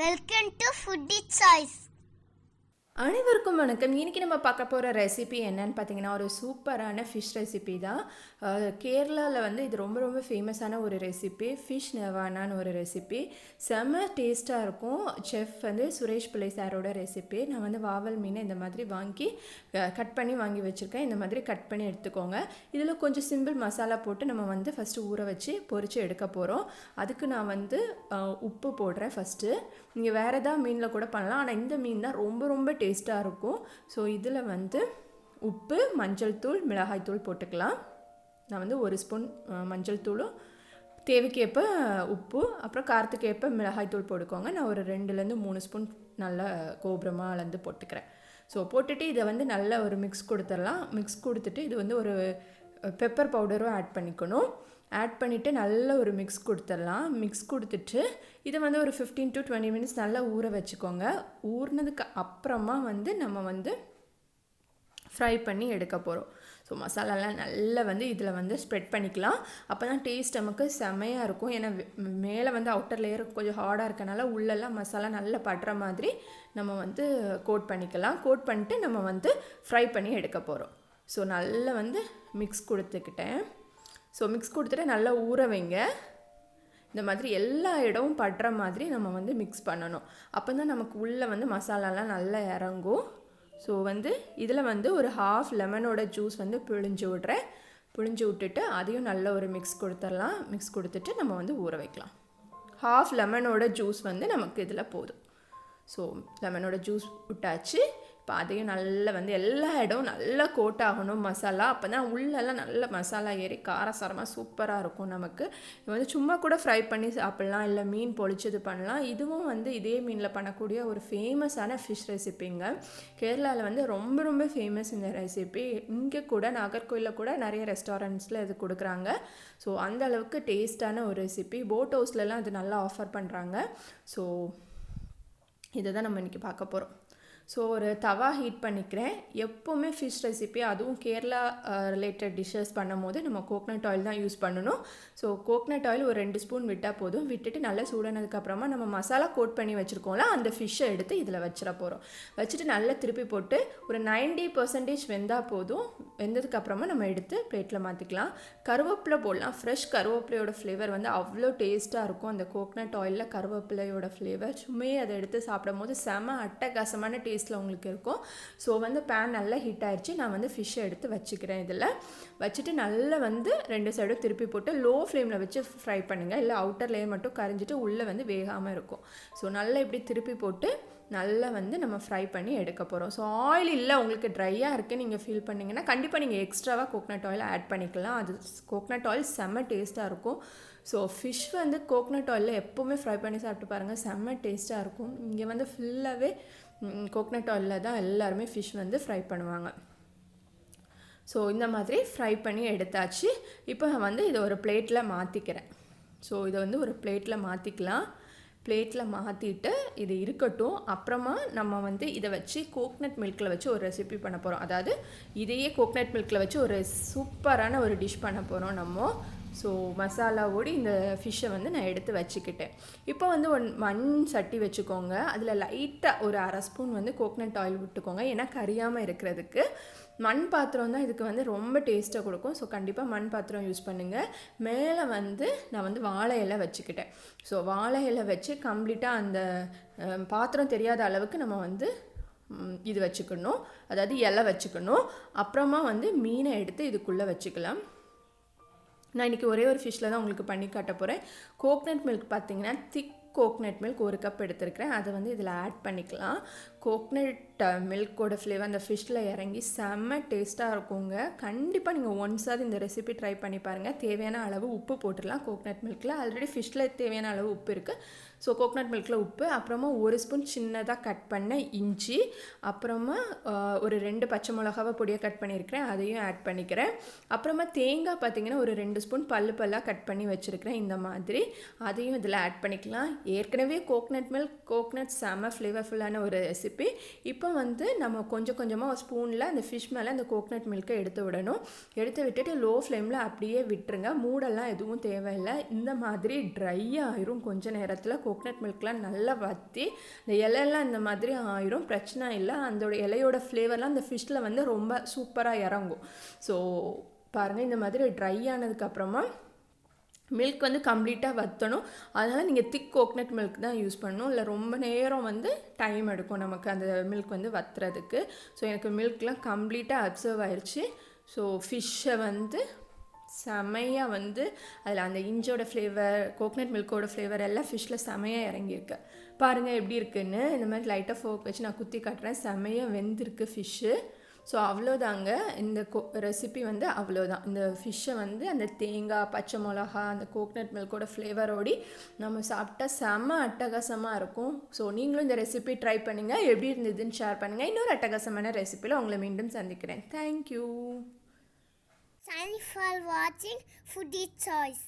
Welcome to foodie choice. அனைவருக்கும் வணக்கம். இன்றைக்கி நம்ம பார்க்க போகிற ரெசிபி என்னன்னு பார்த்தீங்கன்னா, ஒரு சூப்பரான ஃபிஷ் ரெசிபி தான். கேரளாவில் வந்து இது ரொம்ப ரொம்ப ஃபேமஸான ஒரு ரெசிபி, ஃபிஷ் நிர்வானான்னு ஒரு ரெசிபி. செம்ம டேஸ்ட்டாக இருக்கும். செஃப் வந்து சுரேஷ் பிள்ளை சாரோட ரெசிபி. நான் வந்து வாவல் மீனை இந்த மாதிரி வாங்கி கட் பண்ணி வாங்கி வச்சுருக்கேன். இந்த மாதிரி கட் பண்ணி எடுத்துக்கோங்க. இதில் கொஞ்சம் சிம்பிள் மசாலா போட்டு நம்ம வந்து ஃபஸ்ட்டு ஊற வச்சு பொரித்து எடுக்க போகிறோம். அதுக்கு நான் வந்து உப்பு போடுறேன் ஃபஸ்ட்டு. நீங்கள் வேறு எதாவது மீனில் கூட பண்ணலாம், ஆனால் இந்த மீன் தான் ரொம்ப ரொம்ப டேஸ்ட்டாக இருக்கும். ஸோ இதில் வந்து உப்பு, மஞ்சள் தூள், மிளகாய் தூள் போட்டுக்கலாம். நான் வந்து 1 ஸ்பூன் மஞ்சள் தூளும், தேவைக்கேற்ப உப்பு, அப்புறம் காரத்துக்கேற்ப மிளகாய் தூள் போட்டுக்கோங்க. நான் ஒரு 2லேருந்து 3 ஸ்பூன் நல்லா கோபுரமாக அளந்து போட்டுக்கிறேன். ஸோ போட்டுட்டு இதை வந்து நல்லா ஒரு மிக்ஸ் கொடுத்துடலாம். மிக்ஸ் கொடுத்துட்டு இது வந்து ஒரு பெப்பர் பவுடரும் ஆட் பண்ணிக்கணும். ஆட் பண்ணிவிட்டு நல்ல ஒரு மிக்ஸ் கொடுத்துடலாம். மிக்ஸ் கொடுத்துட்டு இதை வந்து ஒரு 15 to 20 மினிட்ஸ் நல்லா ஊற வச்சுக்கோங்க. ஊறினதுக்கு அப்புறமா வந்து நம்ம வந்து ஃப்ரை பண்ணி எடுக்க போகிறோம். ஸோ மசாலாலாம் நல்லா வந்து இதில் வந்து ஸ்ப்ரெட் பண்ணிக்கலாம். அப்போ தான் டேஸ்ட் நமக்கு செமையாக இருக்கும். ஏன்னா மேலே வந்து அவுட்டர் லேயர் கொஞ்சம் ஹார்டாக இருக்கனால உள்ளெல்லாம் மசாலா நல்லா படுற மாதிரி நம்ம வந்து கோட் பண்ணிக்கலாம். கோட் பண்ணிட்டு நம்ம வந்து ஃப்ரை பண்ணி எடுக்க போகிறோம். ஸோ நல்லா வந்து மிக்ஸ் கொடுத்துக்கிட்டேன். ஸோ மிக்ஸ் கொடுத்துட்டு நல்லா ஊற வைங்க. இந்த மாதிரி எல்லா இடமும் படுற மாதிரி நம்ம வந்து மிக்ஸ் பண்ணணும். அப்போ தான் நமக்கு உள்ளே வந்து மசாலாலாம் நல்லா இறங்கும். ஸோ வந்து இதில் வந்து ஒரு ½ லெமனோட ஜூஸ் வந்து பிழிஞ்சு விட்றேன். பிழிஞ்சு விட்டுட்டு அதையும் நல்ல ஒரு மிக்ஸ் கொடுத்துடலாம். மிக்ஸ் கொடுத்துட்டு நம்ம வந்து ஊற வைக்கலாம். ½ லெமனோட ஜூஸ் வந்து நமக்கு இதில் போதும். ஸோ லெமனோட ஜூஸ் விட்டாச்சு. இப்போ அதையும் நல்லா வந்து எல்லா இடமும் நல்லா கோட் ஆகணும் மசாலா. அப்போ தான் உள்ளெல்லாம் நல்ல மசாலா ஏறி காரசாரமாக சூப்பராக இருக்கும் நமக்கு. இது வந்து சும்மா கூட ஃப்ரை பண்ணி சாப்பிட்லாம், இல்லை மீன் பொழிச்சது பண்ணலாம். இதுவும் வந்து இதே மீனில் பண்ணக்கூடிய ஒரு ஃபேமஸான ஃபிஷ் ரெசிபிங்க. கேரளாவில் வந்து ரொம்ப ரொம்ப ஃபேமஸ் இந்த ரெசிபி. இங்கே கூட நாகர்கோயிலில் கூட நிறைய ரெஸ்டாரண்ட்ஸில் இது கொடுக்குறாங்க. ஸோ அந்த அளவுக்கு டேஸ்ட்டான ஒரு ரெசிபி. போட் ஹவுஸ்லலாம் இது நல்லா ஆஃபர் பண்ணுறாங்க. ஸோ இதை தான் நம்ம இன்றைக்கி பார்க்க போகிறோம். ஸோ ஒரு தவா ஹீட் பண்ணிக்கிறேன். எப்போவுமே ஃபிஷ் ரெசிபி, அதுவும் கேரளா ரிலேட்டட் டிஷ்ஷஸ் பண்ணும் போது நம்ம கோக்னட் ஆயில் தான் யூஸ் பண்ணணும். ஸோ கோக்னட் ஆயில் ஒரு 2 ஸ்பூன் விட்டால் போதும். விட்டுட்டு நல்லா சூடானதுக்கப்புறமா நம்ம மசாலா கோட் பண்ணி வச்சுருக்கோம்ல, அந்த ஃபிஷ்ஷை எடுத்து இதில் வச்சிட போகிறோம். வச்சுட்டு நல்லா திருப்பி போட்டு ஒரு 90% வெந்தால் போதும். வெந்ததுக்கப்புறமா நம்ம எடுத்து பிளேட்டில் மாற்றிக்கலாம். கருவேப்பிலை போடலாம். ஃப்ரெஷ் கருவேப்பிலையோட ஃப்ளேவர் வந்து அவ்வளோ டேஸ்ட்டாக இருக்கும். அந்த கோக்னட் ஆயிலில் கருவேப்பிலையோட ஃப்ளேவர் சும்மையே அதை எடுத்து சாப்பிடும் போது செம அட்டகாசமான டேஸ்ட்டில் உங்களுக்கு இருக்கும். ஸோ வந்து பேன் நல்லா ஹீட் ஆகிடுச்சு. நான் வந்து ஃபிஷ்ஷை எடுத்து வச்சுக்கிறேன். இதில் வச்சுட்டு நல்லா வந்து 2 சைடும் திருப்பி போட்டு லோ ஃப்ளேமில் வச்சு ஃப்ரை பண்ணுங்கள். இல்லை அவுட்டர் லேயர் மட்டும் கரைஞ்சிட்டு உள்ளே வந்து வேகாமல் இருக்கும். ஸோ நல்லா இப்படி திருப்பி போட்டு நல்லா வந்து நம்ம ஃப்ரை பண்ணி எடுக்க போகிறோம். ஸோ ஆயில் இல்லை உங்களுக்கு ட்ரையாக இருக்குது நீங்கள் ஃபீல் பண்ணிங்கன்னா கண்டிப்பாக நீங்கள் எக்ஸ்ட்ராவாக கோக்னட் ஆயில் ஆட் பண்ணிக்கலாம். அது கோக்னட் ஆயில் செம்ம டேஸ்ட்டாக இருக்கும். ஸோ ஃபிஷ் வந்து கோக்னட் ஆயிலில் எப்போவுமே ஃப்ரை பண்ணி சாப்பிட்டு பாருங்கள், செம்ம டேஸ்ட்டாக இருக்கும். இங்கே வந்து ஃபுல்லாகவே கோக்னட் ஆயிலில் தான் எல்லாருமே ஃபிஷ் வந்து ஃப்ரை பண்ணுவாங்க. ஸோ இந்த மாதிரி ஃப்ரை பண்ணி எடுத்தாச்சு. இப்போ வந்து இதை ஒரு பிளேட்டில் மாற்றிக்கிறேன். ஸோ இதை வந்து ஒரு பிளேட்டில் மாற்றிக்கலாம். பிளேட்டில் மாற்றிட்டு இது இருக்கட்டும். அப்புறமா நம்ம வந்து இதை வச்சு கோக்னட் மில்கில் வச்சு ஒரு ரெசிபி பண்ண போகிறோம். அதாவது இதையே கோக்னட் மில்கில் வச்சு ஒரு சூப்பரான ஒரு டிஷ் பண்ண போகிறோம் நம்ம. ஸோ மசாலாவோடு இந்த ஃபிஷ்ஷை வந்து நான் எடுத்து வச்சுக்கிட்டேன். இப்போ வந்து மண் சட்டி வச்சுக்கோங்க. அதில் லைட்டாக ஒரு ½ ஸ்பூன் வந்து கோக்னட் ஆயில் விட்டுக்கோங்க. ஏன்னா கரியாமல் இருக்கிறதுக்கு. மண் பாத்திரம் தான் இதுக்கு வந்து ரொம்ப டேஸ்ட்டை கொடுக்கும். ஸோ கண்டிப்பாக மண் பாத்திரம் யூஸ் பண்ணுங்கள். மேலே வந்து நான் வந்து வாழை இலை வச்சுக்கிட்டேன். ஸோ வாழை இலை வச்சு கம்ப்ளீட்டாக அந்த பாத்திரம் தெரியாத அளவுக்கு நம்ம வந்து இது வச்சுக்கணும். அதாவது இலை வச்சுக்கணும். அப்புறமா வந்து மீனை எடுத்து இதுக்குள்ளே வச்சுக்கலாம். நான் இன்றைக்கி ஒரே ஒரு ஃபிஷ்ஷில் தான் உங்களுக்கு பண்ணி காட்ட போகிறேன். கோக்னட் மில்க் பார்த்திங்கன்னா திக் கோக்னட் மில்க் 1 கப் எடுத்துருக்கிறேன். அதை வந்து இதில் ஆட் பண்ணிக்கலாம். கோக்னட் மில்கோட ஃப்ளேவர் அந்த ஃபிஷ்ஷில் இறங்கி செம்ம டேஸ்ட்டாக இருக்குங்க. கண்டிப்பாக நீங்கள் ஒன்ஸாவது இந்த ரெசிபி ட்ரை பண்ணி பாருங்கள். தேவையான அளவு உப்பு போட்டுடலாம். கோக்னட் மில்கில் ஆல்ரெடி ஃபிஷ்ஷில் தேவையான அளவு உப்பு இருக்குது. ஸோ கோக்னட் மில்கில் உப்பு, அப்புறமா 1 ஸ்பூன் சின்னதாக கட் பண்ண இஞ்சி, அப்புறமா ஒரு 2 பச்சை மிளகாவை பொடியாக கட் பண்ணியிருக்கிறேன், அதையும் ஆட் பண்ணிக்கிறேன். அப்புறமா தேங்காய் பார்த்திங்கன்னா ஒரு 2 ஸ்பூன் பல்லாக கட் பண்ணி வச்சுருக்கிறேன். இந்த மாதிரி அதையும் இதில் ஆட் பண்ணிக்கலாம். ஏற்கனவே கோக்னட் மில்க் கோக்னட் செம்ம ஃப்ளேவர்ஃபுல்லான ஒரு ரெசிபி. இப்போ வந்து நம்ம கொஞ்சம் கொஞ்சமாக ஒரு ஸ்பூனில் அந்த ஃபிஷ் மேலே அந்த கோக்னட் மில்க்கை எடுத்து விடணும். எடுத்து விட்டுட்டு லோ ஃப்ளேமில் அப்படியே விட்டுருங்க. மூடெல்லாம் எதுவும் தேவையில்லை. இந்த மாதிரி ட்ரை ஆயிரும் கொஞ்சம் நேரத்தில் கோகனட் மில்க்லாம் நல்லா வற்றி இந்த இலையெல்லாம் இந்த மாதிரி ஆயிரும், பிரச்சனை இல்லை. அதோட இலையோட ஃப்ளேவர்லாம் அந்த ஃபிஷ்ஷில் வந்து ரொம்ப சூப்பராக இறங்கும். ஸோ பாருங்கள், இந்த மாதிரி ட்ரை ஆனதுக்கப்புறமா மில்க் வந்து கம்ப்ளீட்டாக வற்றணும். அதனால் நீங்கள் திக் கோகனட் மில்க் தான் யூஸ் பண்ணணும், இல்லை ரொம்ப நேரம் வந்து டைம் எடுக்கும் நமக்கு அந்த மில்க் வந்து வற்றுறதுக்கு. ஸோ எனக்கு மில்க்லாம் கம்ப்ளீட்டாக அப்சர்வ் ஆயிடுச்சு. ஸோ ஃபிஷ்ஷை வந்து செமையாக வந்து அதில் அந்த இஞ்சோட ஃப்ளேவர், கோகனட் மில்க்கோட ஃப்ளேவர் எல்லாம் ஃபிஷ்ஷில் செமையாக இறங்கியிருக்கு. பாருங்கள் எப்படி இருக்குன்னு. இந்த மாதிரி லைட்டாக ஃபோக் வச்சு நான் குத்தி காட்டுறேன். செமையாக வெந்திருக்கு ஃபிஷ்ஷு. ஸோ அவ்வளோதாங்க, இந்த ரெசிபி வந்து அவ்வளோதான். இந்த ஃபிஷ்ஷை வந்து அந்த தேங்காய், பச்சை மிளகா, அந்த கோகனட் மில்கோட ஃப்ளேவரோடி நம்ம சாப்பிட்டா செம்ம அட்டகாசமாக இருக்கும். ஸோ நீங்களும் இந்த ரெசிபி ட்ரை பண்ணுங்கள், எப்படி இருந்ததுன்னு ஷேர் பண்ணுங்கள். இன்னொரு அட்டகாசமான ரெசிபியில் உங்களை மீண்டும் சந்திக்கிறேன். Thank you. Thanks for watching Foodie Choice.